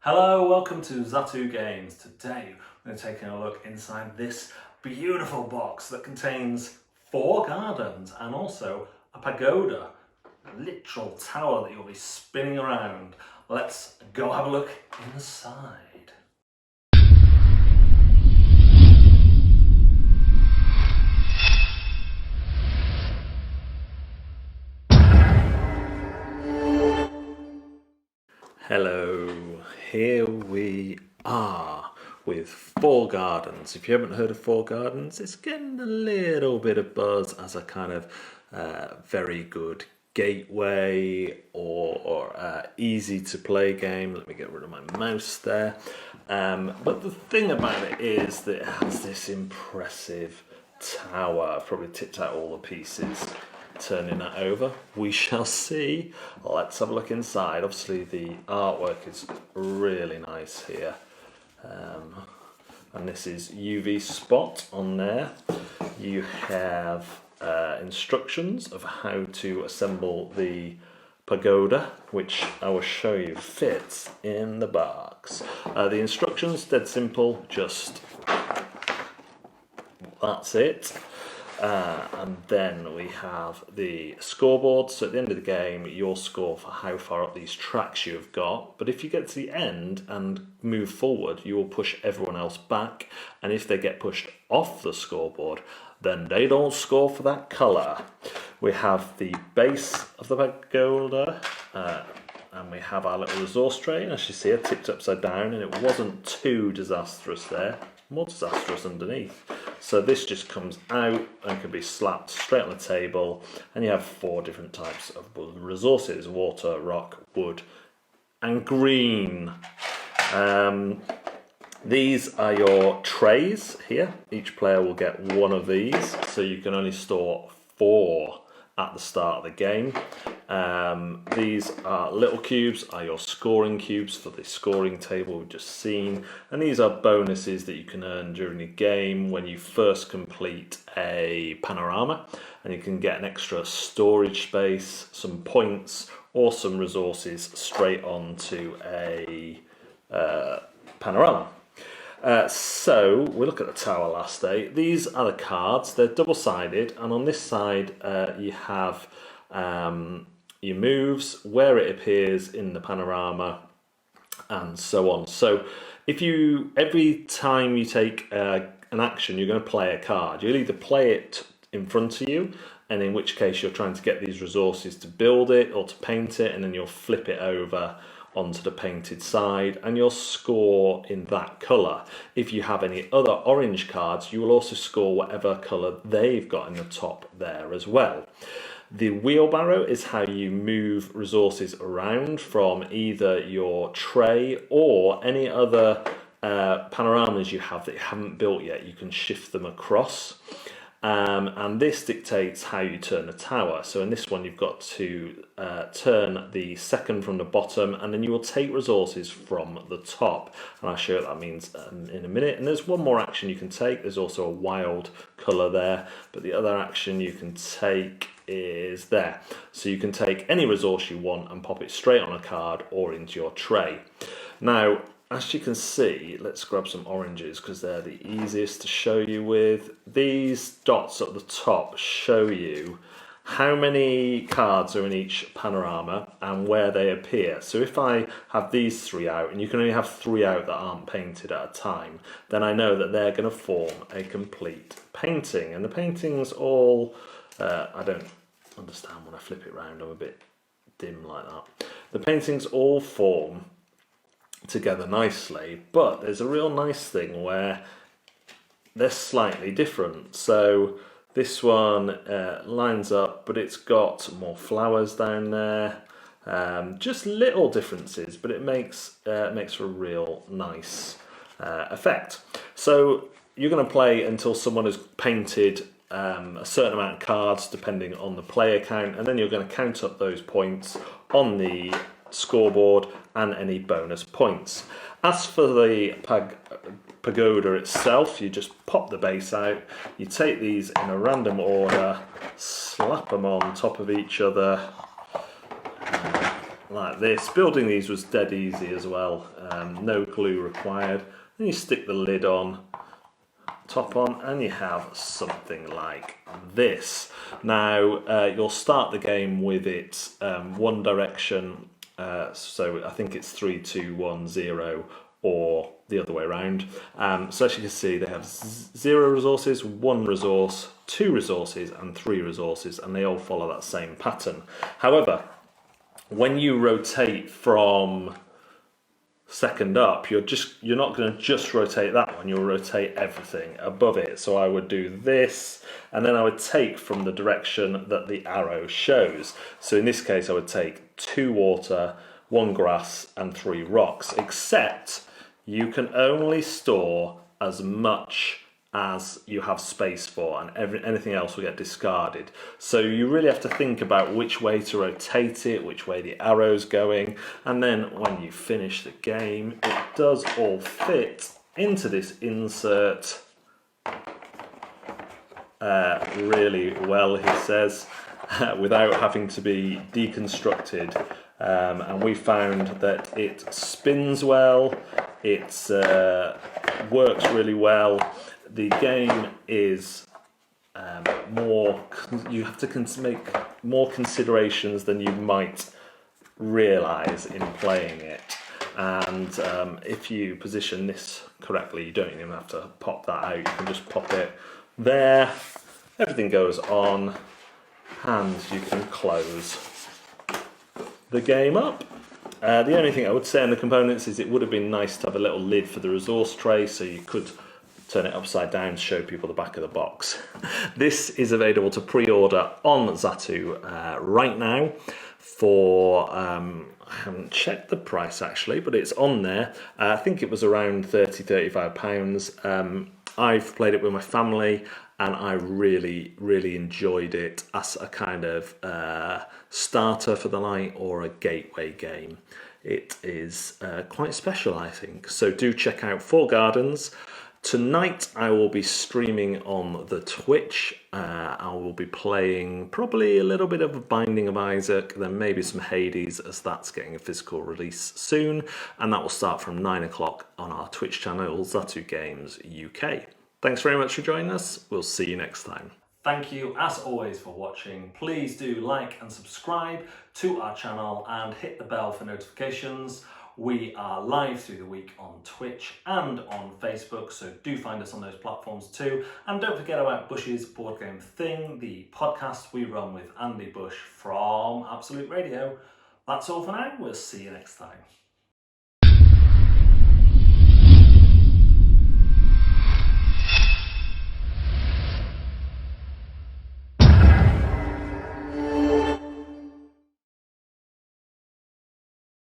Hello, welcome to Zatu Games. Today we're taking a look inside this beautiful box that contains 4 gardens and also a pagoda, a literal tower that you'll be spinning around. Let's go have a look inside. Hello, here we are with 4 gardens. If you haven't heard of 4 gardens, it's getting a little bit of buzz as a kind of very good gateway or easy to play game. Let me get rid of my mouse there. But the thing about it is that it has this impressive tower. I've probably tipped out all the pieces. Turning that over, we shall see. Let's have a look inside. Obviously the artwork is really nice here, and this is UV spot on there. You have instructions of how to assemble the pagoda, which I will show you fits in the box. The instructions, dead simple, just that's it. And then we have the scoreboard. So at the end of the game, you'll score for how far up these tracks you've got. But if you get to the end and move forward, you will push everyone else back. And if they get pushed off the scoreboard, then they don't score for that colour. We have the base of the pagoda, and we have our little resource tray. And as you see, I tipped upside down, and it wasn't too disastrous there. More disastrous underneath. So this just comes out and can be slapped straight on the table, and you have 4 different types of resources: water, rock, wood and green. These are your trays here. Each player will get 1 of these, so you can only store 4 at the start of the game. These are little cubes, are your scoring cubes for the scoring table we've just seen, and these are bonuses that you can earn during the game when you first complete a panorama, and you can get an extra storage space, some points or some resources straight onto a panorama. So we look at the tower last day. These are the cards. They're double-sided, and on this side you have your moves, where it appears in the panorama, and so on. So if every time you take an action, you're going to play a card. You'll either play it in front of you, and in which case you're trying to get these resources to build it or to paint it, and then you'll flip it over onto the painted side and you'll score in that colour. If you have any other orange cards, you will also score whatever colour they've got in the top there as well. The wheelbarrow is how you move resources around from either your tray or any other panoramas you have that you haven't built yet. You can shift them across. And this dictates how you turn the tower. So in this one you've got to turn the second from the bottom, and then you will take resources from the top, and I'll show you what that means in a minute. And there's one more action you can take. There's also a wild colour there, but the other action you can take is there. So you can take any resource you want and pop it straight on a card or into your tray. Now as you can see, let's grab some oranges because they're the easiest to show you with. These dots at the top show you how many cards are in each panorama and where they appear. So if I have these 3 out, and you can only have 3 out that aren't painted at a time, then I know that they're going to form a complete painting. And the paintings all, I don't understand when I flip it round, I'm a bit dim like that. The paintings all form together nicely, but there's a real nice thing where they're slightly different. So this one lines up, but it's got more flowers down there. Just little differences, but it makes for a real nice effect. So you're going to play until someone has painted a certain amount of cards depending on the player count, and then you're going to count up those points on the scoreboard and any bonus points. As for the pagoda itself, you just pop the base out, you take these in a random order, slap them on top of each other, like this. Building these was dead easy as well, no glue required. Then you stick the lid on, top on, and you have something like this. Now you'll start the game with it one direction, so I think it's 3, 2, 1, 0, or the other way around. So as you can see, they have 0 resources, 1 resource, 2 resources, and 3 resources, and they all follow that same pattern. However, when you rotate from second up, you're not going to just rotate that one, you'll rotate everything above it. So I would do this, and then I would take from the direction that the arrow shows. So in this case I would take 2 water, 1 grass, and 3 rocks, except you can only store as much as you have space for, and anything else will get discarded. So you really have to think about which way to rotate it, which way the arrow's going, and then when you finish the game, it does all fit into this insert really well, he says, without having to be deconstructed. And we found that it spins well, it works really well. The game is you have to make more considerations than you might realise in playing it. And if you position this correctly, you don't even have to pop that out, you can just pop it there, everything goes on, and you can close the game up. The only thing I would say on the components is it would have been nice to have a little lid for the resource tray, so you could turn it upside down to show people the back of the box. This is available to pre-order on Zatu right now for, I haven't checked the price actually, but it's on there. I think it was around £30–35. I've played it with my family and I really enjoyed it as a kind of starter for the night or a gateway game. It is quite special, I think. So do check out Four Gardens. Tonight I will be streaming on the Twitch. I will be playing probably a little bit of Binding of Isaac, then maybe some Hades, as that's getting a physical release soon, and that will start from 9 o'clock on our Twitch channel, Zatu Games UK. Thanks very much for joining us. We'll see you next time. Thank you as always for watching. Please do like and subscribe to our channel and hit the bell for notifications. We are live through the week on Twitch and on Facebook, so do find us on those platforms too. And don't forget about Bush's Board Game Thing, the podcast we run with Andy Bush from Absolute Radio. That's all for now. We'll see you next time.